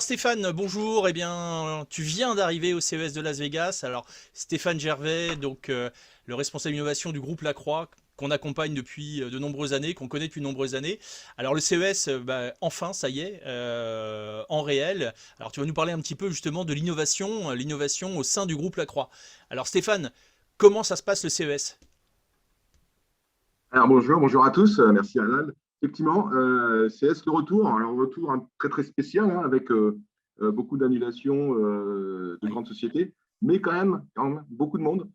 Alors Stéphane, bonjour. Eh bien, tu viens d'arriver au CES de Las Vegas. Alors Stéphane Gervais, donc le responsable innovation du groupe Lacroix, qu'on accompagne depuis de nombreuses années, qu'on connaît depuis de nombreuses années. Alors le CES, enfin, ça y est, en réel. Alors tu vas nous parler un petit peu justement de l'innovation, l'innovation au sein du groupe Lacroix. Alors Stéphane, comment ça se passe le CES? Alors bonjour à tous, merci Alan. Effectivement, CS le retour, alors retour très très spécial hein, avec beaucoup d'annulations de Oui. grandes sociétés, mais quand même beaucoup de monde,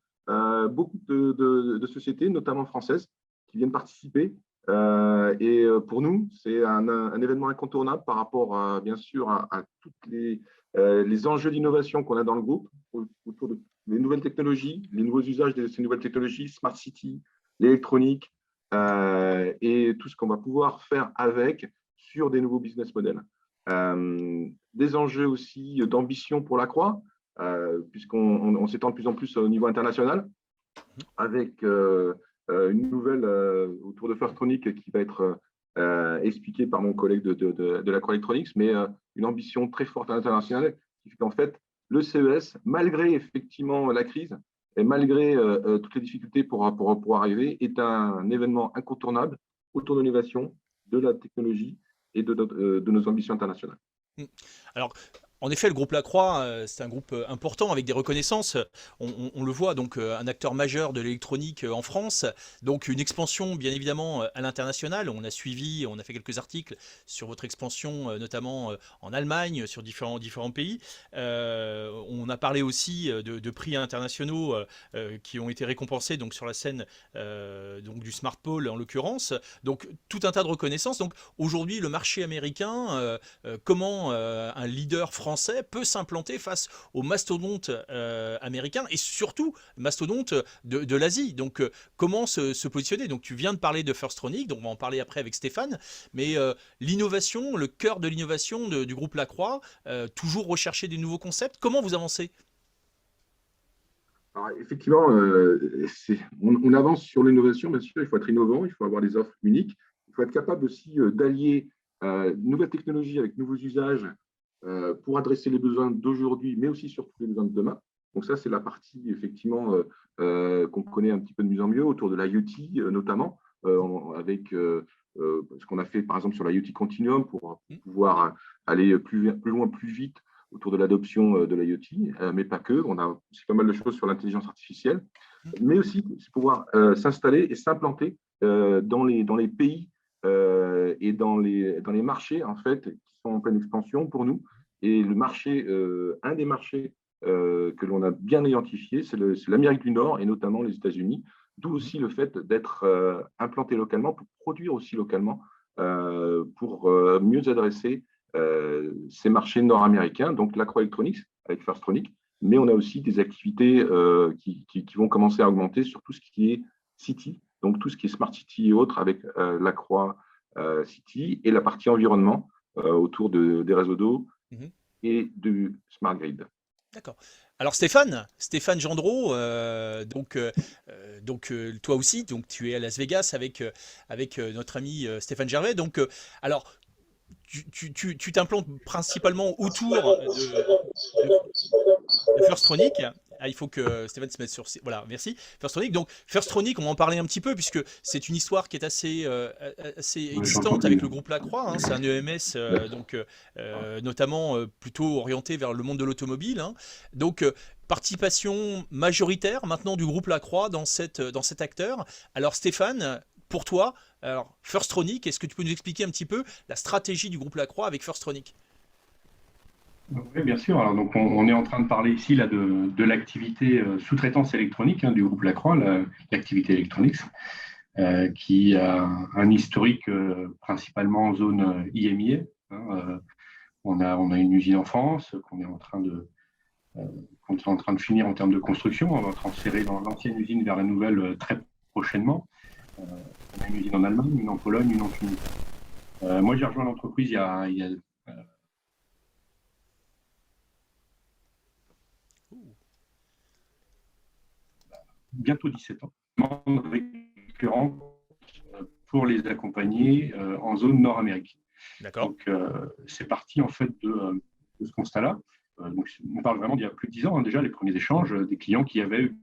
beaucoup de sociétés, notamment françaises, qui viennent participer. Pour nous, c'est un événement incontournable par rapport bien sûr à tous les enjeux d'innovation qu'on a dans le groupe autour de les nouvelles technologies, les nouveaux usages de ces nouvelles technologies, Smart City, l'électronique et tout ce qu'on va pouvoir faire avec sur des nouveaux business models. Des enjeux aussi d'ambition pour la Croix, puisqu'on s'étend de plus en plus au niveau international, avec une nouvelle autour de Firstronic qui va être expliquée par mon collègue de la Croix Electronics, mais une ambition très forte à l'international, qui fait qu'en fait, le CES, malgré effectivement la crise, et malgré toutes les difficultés pour arriver, est un événement incontournable autour de l'innovation, de la technologie et de nos ambitions internationales. Mm. Alors, en effet, le groupe Lacroix, c'est un groupe important avec des reconnaissances. On le voit, donc un acteur majeur de l'électronique en France. Donc une expansion, bien évidemment, à l'international. On a suivi, on a fait quelques articles sur votre expansion, notamment en Allemagne, sur différents pays. On a parlé aussi de prix internationaux qui ont été récompensés donc sur la scène donc du Smart Pole en l'occurrence. Donc tout un tas de reconnaissances. Donc aujourd'hui, le marché américain, comment un leader français peut s'implanter face aux mastodontes américains et surtout mastodontes de l'Asie. Donc comment se positionner? Donc tu viens de parler de Firstronic, donc on va en parler après avec Stéphane, mais l'innovation, le cœur de l'innovation du groupe Lacroix, toujours rechercher des nouveaux concepts. Comment vous avancez? Alors, effectivement, on avance sur l'innovation, bien sûr, il faut être innovant, il faut avoir des offres uniques, il faut être capable aussi d'allier nouvelles technologies avec nouveaux usages pour adresser les besoins d'aujourd'hui, mais aussi surtout les besoins de demain. Donc ça, c'est la partie effectivement qu'on connaît un petit peu de mieux en mieux autour de l'IoT notamment, avec ce qu'on a fait par exemple sur l'IoT Continuum pour pouvoir aller plus loin, plus vite autour de l'adoption de l'IoT, mais pas que. On a aussi pas mal de choses sur l'intelligence artificielle, mais aussi pouvoir s'installer et s'implanter dans les pays et dans les marchés en fait qui sont en pleine expansion pour nous. Et le marché, un des marchés que l'on a bien identifié, c'est l'Amérique du Nord et notamment les États-Unis, d'où aussi le fait d'être implanté localement pour produire aussi localement, pour mieux adresser ces marchés nord-américains, donc l'Acro Electronics avec Firstronic, mais on a aussi des activités qui vont commencer à augmenter sur tout ce qui est City, donc tout ce qui est Smart City et autres avec l'Acroix City et la partie environnement autour des réseaux d'eau Mhm. et du Smart Grid. D'accord. Alors Stéphane Gendreau, toi aussi, donc tu es à Las Vegas avec notre ami Stéphane Gervais. Donc alors tu t'implantes principalement autour de Firstronic. Ah, il faut que Stéphane se mette sur. Voilà, merci. Firstronic. Donc, Firstronic, on va en parler un petit peu, puisque c'est une histoire qui est assez Ouais, je t'entends existante avec plus. le groupe Lacroix, hein. C'est un EMS, notamment plutôt orienté vers le monde de l'automobile, hein. Donc, participation majoritaire maintenant du groupe Lacroix dans cet acteur. Alors, Stéphane, pour toi, alors, Firstronic, est-ce que tu peux nous expliquer un petit peu la stratégie du groupe Lacroix avec Firstronic? Oui, bien sûr. Alors, donc, on est en train de parler ici là, de l'activité sous-traitance électronique hein, du groupe Lacroix, l'activité Electronics, qui a un historique principalement en zone IMIA. Hein, on a une usine en France euh, qu'on est en train de finir en termes de construction. On va transférer dans l'ancienne usine vers la nouvelle très prochainement. Euh, on a une usine en Allemagne, une en Pologne, une en Tunisie. Moi, j'ai rejoint l'entreprise il y a bientôt 17 ans, membre récurrent pour les accompagner en zone Nord-Amérique. D'accord. Donc, c'est parti en fait de ce constat-là. Donc, on parle vraiment d'il y a plus de 10 ans, déjà, les premiers échanges, des clients qui avaient eu,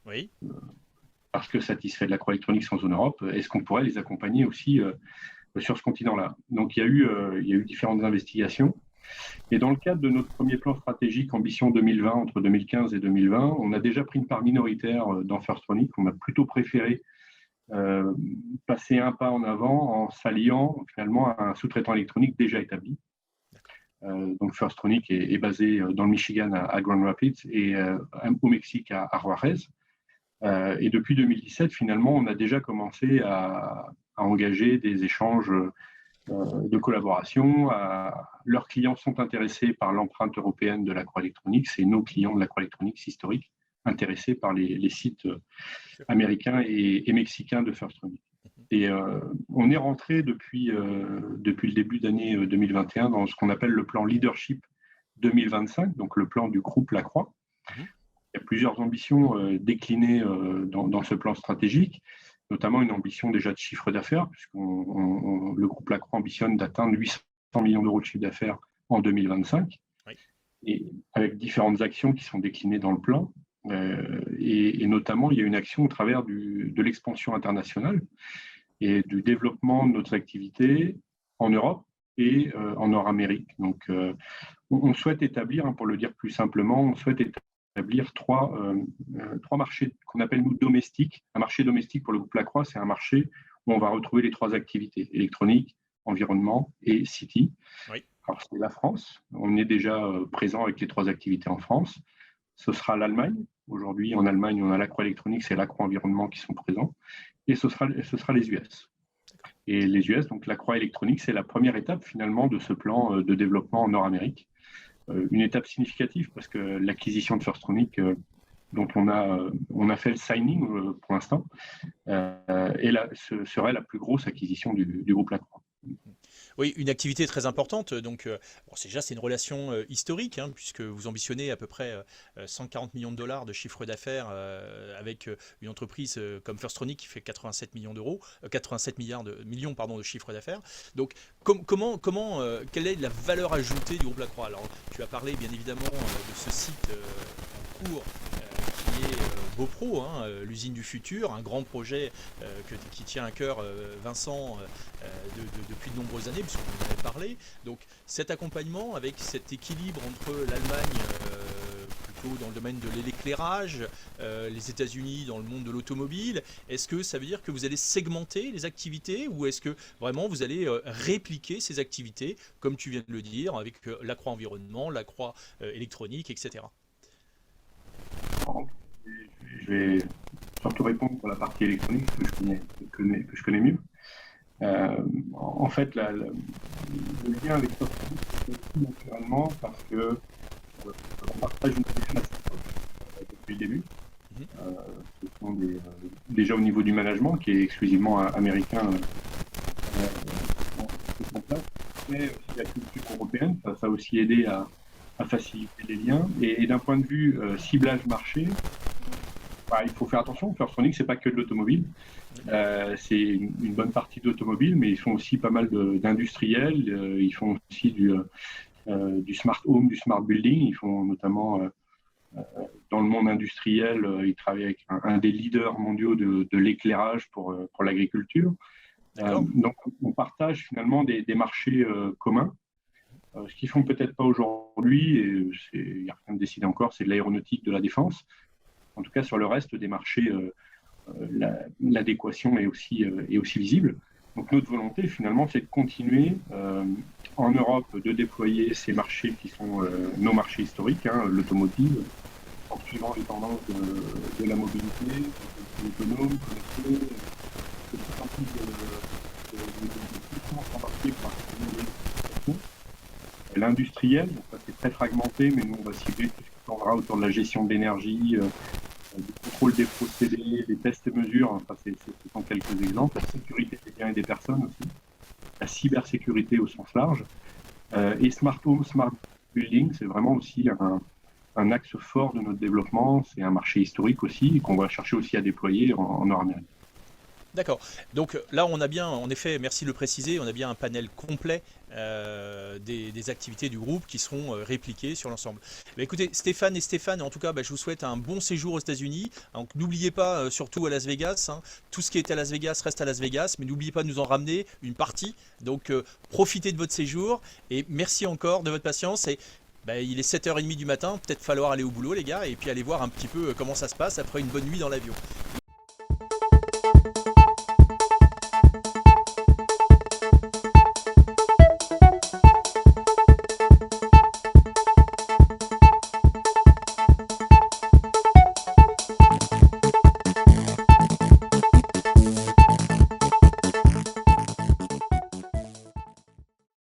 Oui. parce que satisfait de l'agroélectronique en zone Europe, est-ce qu'on pourrait les accompagner aussi sur ce continent-là? Donc, il y a eu différentes investigations. Et dans le cadre de notre premier plan stratégique Ambition 2020, entre 2015 et 2020, on a déjà pris une part minoritaire dans Firstronic. On a plutôt préféré passer un pas en avant en s'alliant finalement à un sous-traitant électronique déjà établi. Donc Firstronic est basé dans le Michigan à Grand Rapids et au Mexique à Juarez. Et depuis 2017, finalement, on a déjà commencé à engager des échanges de collaboration. Leurs clients sont intéressés par l'empreinte européenne de l'agroélectronique. C'est nos clients de l'agroélectronique historique intéressés par les sites américains et mexicains de Firstronic. Et on est rentré depuis le début d'année 2021 dans ce qu'on appelle le plan Leadership 2025, donc le plan du groupe Lacroix. Il y a plusieurs ambitions déclinées dans ce plan stratégique, notamment une ambition déjà de chiffre d'affaires, puisque le groupe Lacroix ambitionne d'atteindre 800 millions d'euros de chiffre d'affaires en 2025, oui. Et avec différentes actions qui sont déclinées dans le plan. Et notamment, il y a une action au travers de l'expansion internationale et du développement de notre activité en Europe et en Nord-Amérique. Donc, on souhaite établir, pour le dire plus simplement, on souhaite établir trois marchés qu'on appelle nous domestiques. Un marché domestique pour le groupe Lacroix, c'est un marché où on va retrouver les trois activités, électronique, environnement et City. Oui. Alors, c'est la France. On est déjà présent avec les trois activités en France. Ce sera l'Allemagne. Aujourd'hui, en Allemagne, on a l'agroélectronique, c'est l'agroenvironnement qui sont présents. Et ce sera les US. Et les US, donc l'agroélectronique, c'est la première étape finalement de ce plan de développement en Nord-Amérique. Une étape significative parce que l'acquisition de Firstronic, dont on a fait le signing pour l'instant, serait la plus grosse acquisition du groupe Lacroix. Oui, une activité très importante. Donc, c'est une relation historique, hein, puisque vous ambitionnez à peu près 140 millions de dollars de chiffre d'affaires avec une entreprise comme Firstronic qui fait 87 millions d'euros, 87 millions de chiffre d'affaires. Donc, quelle est la valeur ajoutée du groupe Lacroix? Alors, tu as parlé bien évidemment de ce site en cours qui est Beaupro, hein, l'usine du futur, un grand projet qui tient à cœur Vincent depuis de nombreuses années, puisqu'on en avait parlé. Donc cet accompagnement avec cet équilibre entre l'Allemagne plutôt dans le domaine de l'éclairage, les États-Unis dans le monde de l'automobile, est-ce que ça veut dire que vous allez segmenter les activités ou est-ce que vraiment vous allez répliquer ces activités, comme tu viens de le dire, avec Lacroix environnement, Lacroix électronique, etc. Je vais surtout répondre pour la partie électronique que je connais mieux. En fait, le lien avec Firstronic, c'est aussi naturellement parce que on partage une position assez proche depuis le début. Ce sont déjà au niveau du management, qui est exclusivement américain, en place, mais aussi la culture européenne, ça a aussi aidé à faciliter les liens. Et d'un point de vue ciblage marché, il faut faire attention. Firstronic, c'est pas que de l'automobile. C'est une bonne partie d'automobile, mais ils font aussi pas mal d'industriels. Ils font aussi du smart home, du smart building. Ils font notamment dans le monde industriel, ils travaillent avec un des leaders mondiaux de l'éclairage pour l'agriculture. Donc, on partage finalement des marchés communs. Ce qu'ils font peut-être pas aujourd'hui, et il n'y a rien de décidé encore, c'est de l'aéronautique, de la défense. En tout cas, sur le reste des marchés, l'adéquation est aussi visible. Donc notre volonté, finalement, c'est de continuer en Europe de déployer ces marchés qui sont nos marchés historiques, hein, l'automobile, en suivant les tendances de la mobilité, de l'autonome, connecté, de plus en plus de embarqués pour l'industriel. Donc ça c'est très fragmenté, mais nous on va cibler tout ce qui tournera autour de la gestion de l'énergie, du contrôle des procédés, des tests et mesures, enfin, ce sont quelques exemples, la sécurité des biens et des personnes aussi, la cybersécurité au sens large, et Smart Home, Smart Building, c'est vraiment aussi un axe fort de notre développement, c'est un marché historique aussi, qu'on va chercher aussi à déployer en Nord-Amérique. D'accord. Donc là, on a bien, en effet, merci de le préciser, on a bien un panel complet des activités du groupe qui seront répliquées sur l'ensemble. Écoutez, Stéphane, en tout cas, je vous souhaite un bon séjour aux États-Unis. Donc n'oubliez pas, surtout à Las Vegas, hein, tout ce qui est à Las Vegas reste à Las Vegas, mais n'oubliez pas de nous en ramener une partie. Donc profitez de votre séjour et merci encore de votre patience. Et il est 7h30 du matin, peut-être falloir aller au boulot, les gars, et puis aller voir un petit peu comment ça se passe après une bonne nuit dans l'avion.